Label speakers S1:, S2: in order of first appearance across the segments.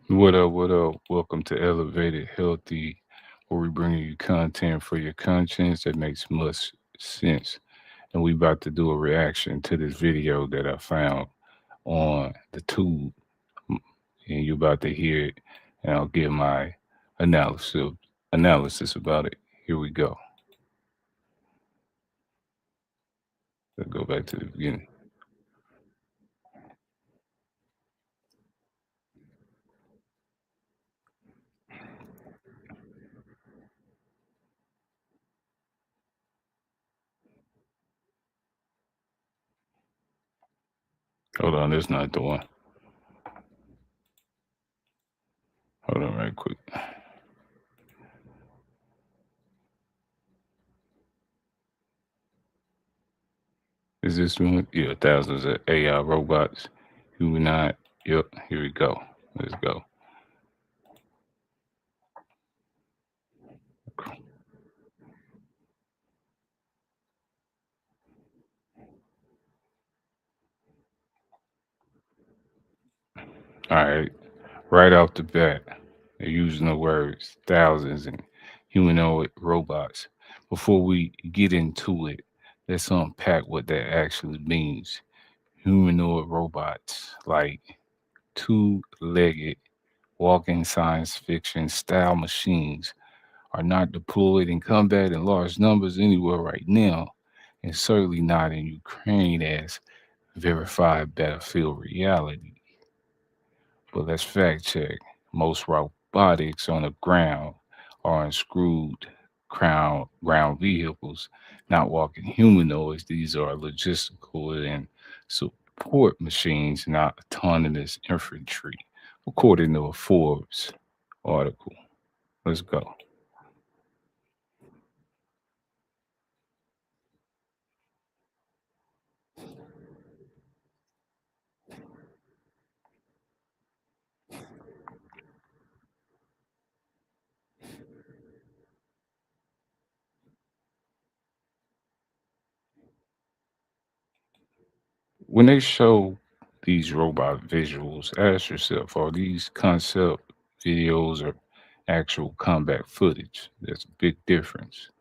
S1: What up? What up? Welcome to Elevated Healthy, where we bring you content for your conscience that makes much sense. And we about to do a reaction to this video that I found on the tube, and you about to hear it, and I'll give my analysis analysis about it. Here we go. Let's go back to the beginning. Hold on, that's not the one. Hold on, right quick. Is this one? Yeah, thousands of AI robots, humanoid. Yep, here we go. Let's go. All right, right off the bat, they're using the words thousands and humanoid robots. Before we get into it, let's unpack what that actually means. Humanoid robots, like two legged walking science fiction style machines, are not deployed in combat in large numbers anywhere right now, and certainly not in Ukraine as verified battlefield reality. But let's fact check. Most robotics on the ground are unscrewed ground vehicles, not walking humanoids. These are logistical and support machines, not autonomous infantry, according to a Forbes article. Let's go. When they show these robot visuals, ask yourself, are these concept videos or actual combat footage? There's a big difference.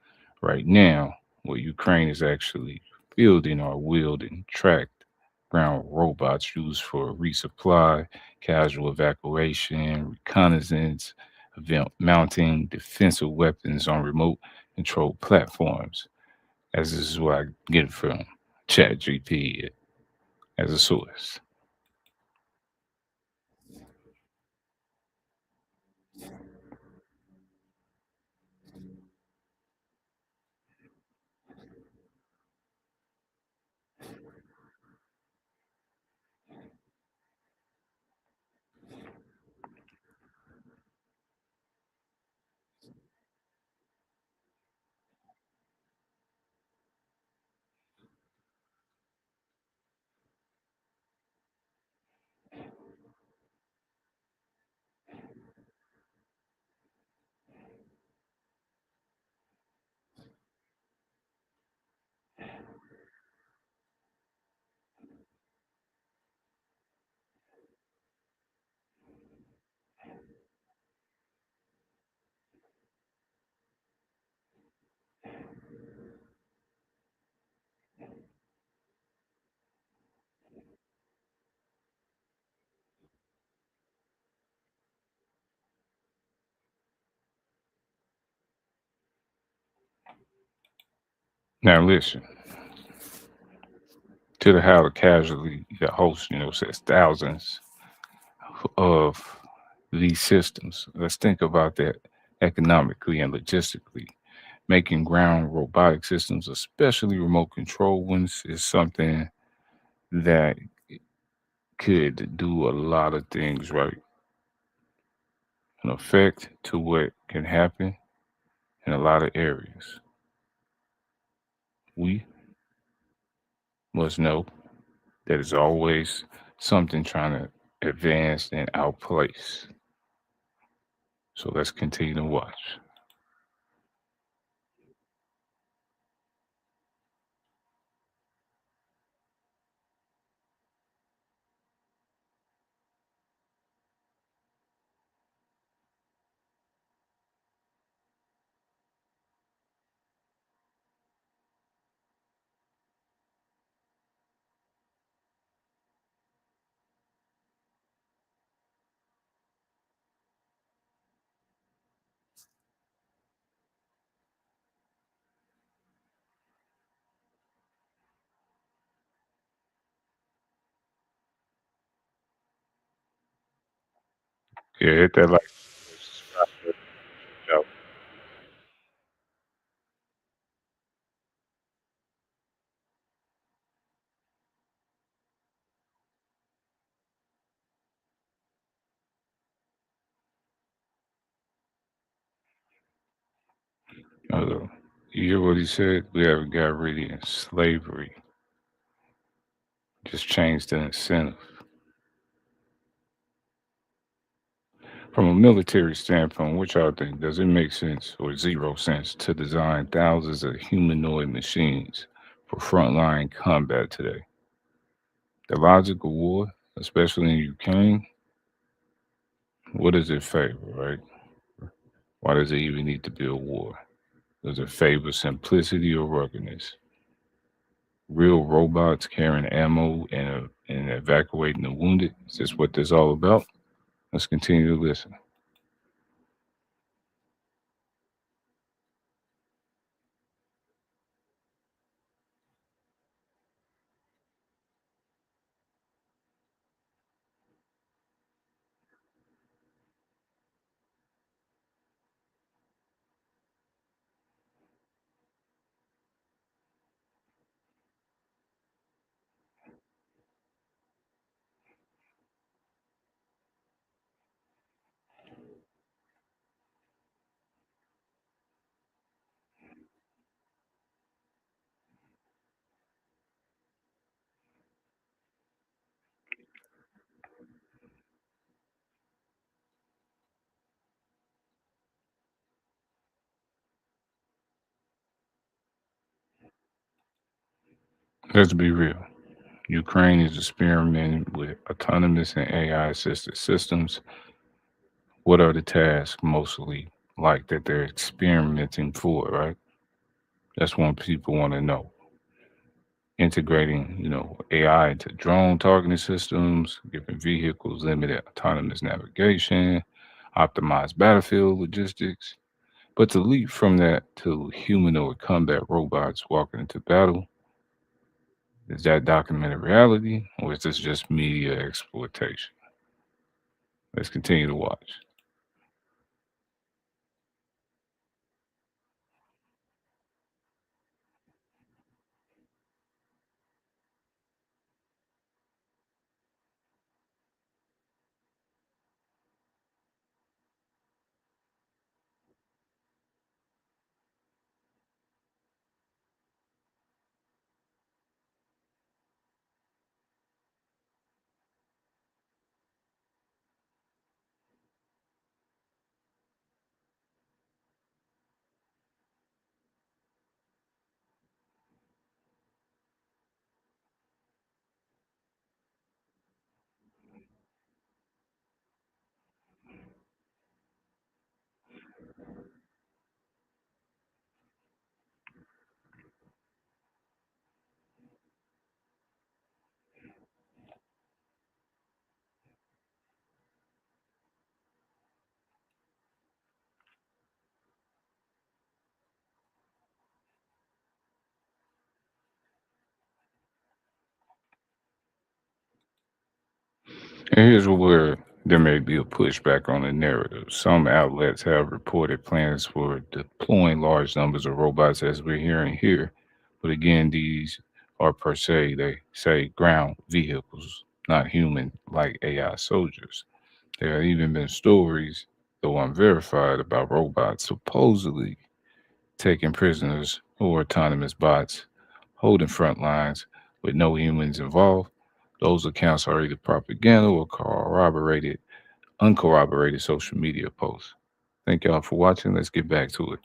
S1: Right now, what Ukraine is actually fielding are wheeled and tracked ground robots used for resupply, casual evacuation, reconnaissance, event mounting, defensive weapons on remote controlled platforms. As this is what I get from ChatGPT as a source. Now listen to the how the casualty the host, says thousands of these systems. Let's think about that economically and logistically. Making ground robotic systems, especially remote control ones, is something that could do a lot of things, right? An effect to what can happen in a lot of areas. We must know that is always something trying to advance and outplace. So let's continue to watch. Yeah, hit that like subscribe button. Shout out. You hear what he said? We haven't got rid of slavery. Just changed the incentive. From a military standpoint, what y'all think? Does it make sense or zero sense to design thousands of humanoid machines for frontline combat today? The logic of war, especially in Ukraine, what does it favor, right? Why does it even need to be a war? Does it favor simplicity or ruggedness? Real robots carrying ammo and evacuating the wounded? Is this what this all about? Let's continue to listen. Let's be real. Ukraine is experimenting with autonomous and AI assisted systems. What are the tasks mostly like that they're experimenting for, right? That's what people want to know. Integrating, AI into drone targeting systems, giving vehicles limited autonomous navigation, optimized battlefield logistics. But to leap from that to humanoid combat robots walking into battle, is that documented reality or is this just media exploitation? Let's continue to watch. And here's where there may be a pushback on the narrative. Some outlets have reported plans for deploying large numbers of robots, as we're hearing here. But again, these are per se, they say, ground vehicles, not human like AI soldiers. There have even been stories, though unverified, about robots supposedly taking prisoners or autonomous bots, holding front lines with no humans involved. Those accounts are either propaganda or uncorroborated social media posts. Thank y'all for watching. Let's get back to it.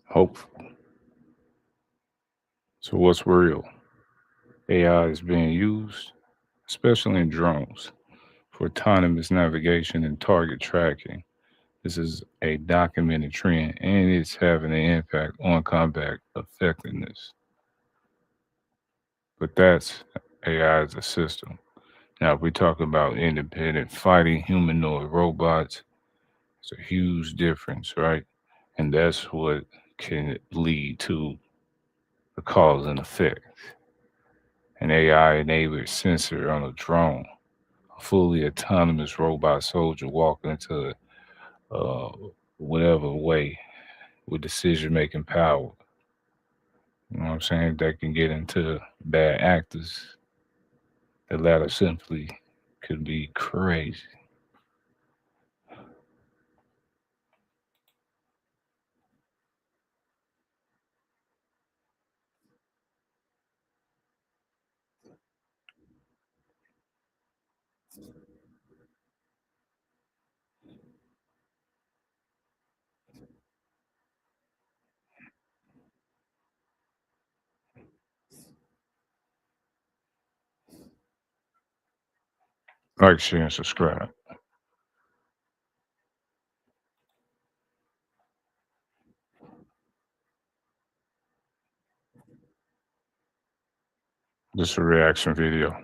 S1: Hope. So what's real? AI is being used, especially in drones, for autonomous navigation and target tracking. This is a documented trend and it's having an impact on combat effectiveness. But that's AI as a system. Now, if we talk about independent fighting humanoid robots, it's a huge difference, right? And that's what can lead to the cause and effect. An AI enabled sensor on a drone, a fully autonomous robot soldier walking into uh, whatever way with decision making power. You know what I'm saying? That can get into bad actors. The latter simply could be crazy. Like, share, and subscribe. This is a reaction video.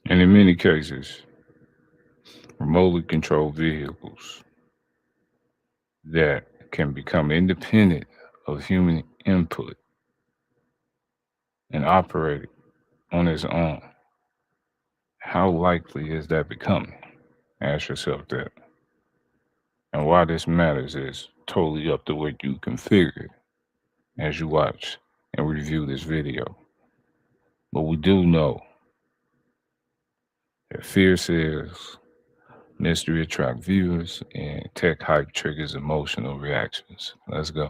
S1: And in many cases, remotely controlled vehicles that can become independent of human input and operate on its own. How likely is that becoming? Ask yourself that. And why this matters is totally up to what you configure as you watch and review this video. But we do know that fear says mystery attracts viewers and tech hype triggers emotional reactions. Let's go.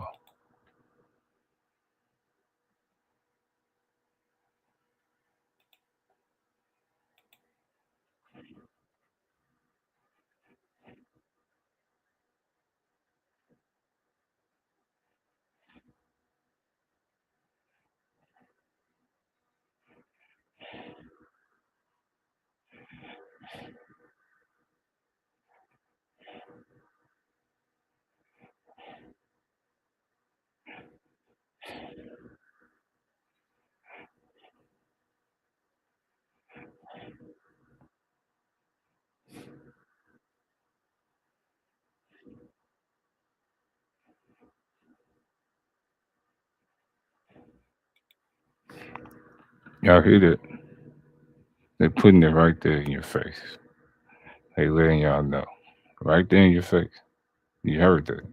S1: Y'all hear that? They're putting it right there in your face. They letting y'all know. Right there in your face. You heard that.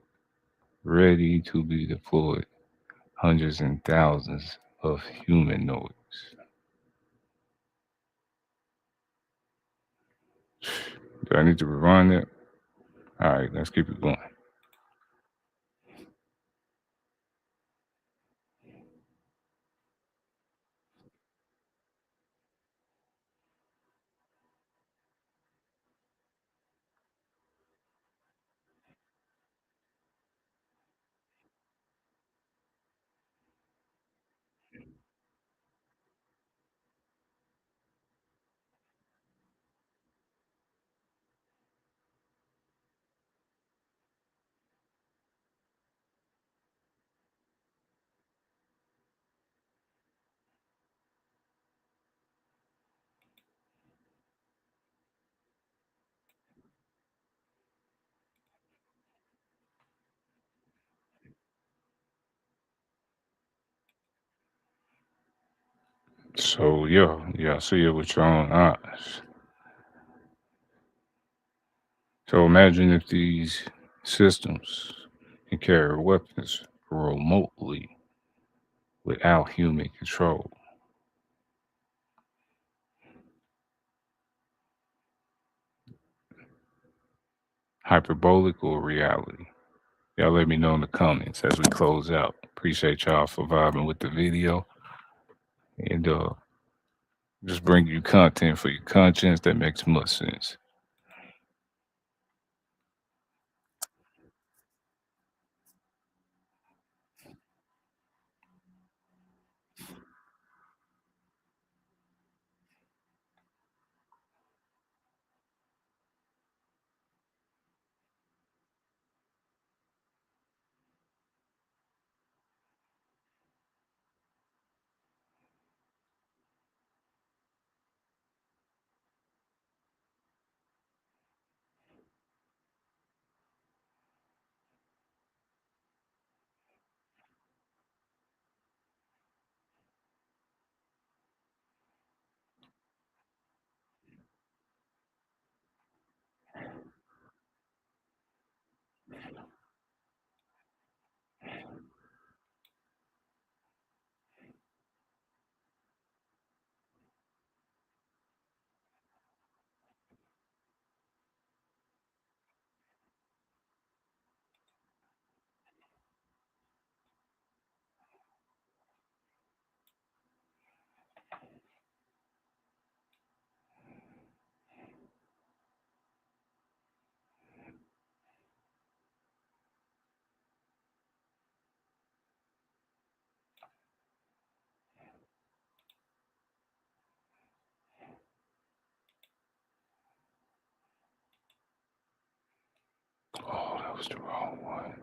S1: Ready to be deployed. Hundreds and thousands of humanoids. Do I need to rewind that? All right, let's keep it going. So yeah, see it with your own eyes. So imagine if these systems can carry weapons remotely without human control. Hyperbolic or reality? Y'all let me know in the comments as we close out. Appreciate y'all for vibing with the video and just bring you content for your conscience that makes much sense. Oh, that was the wrong one.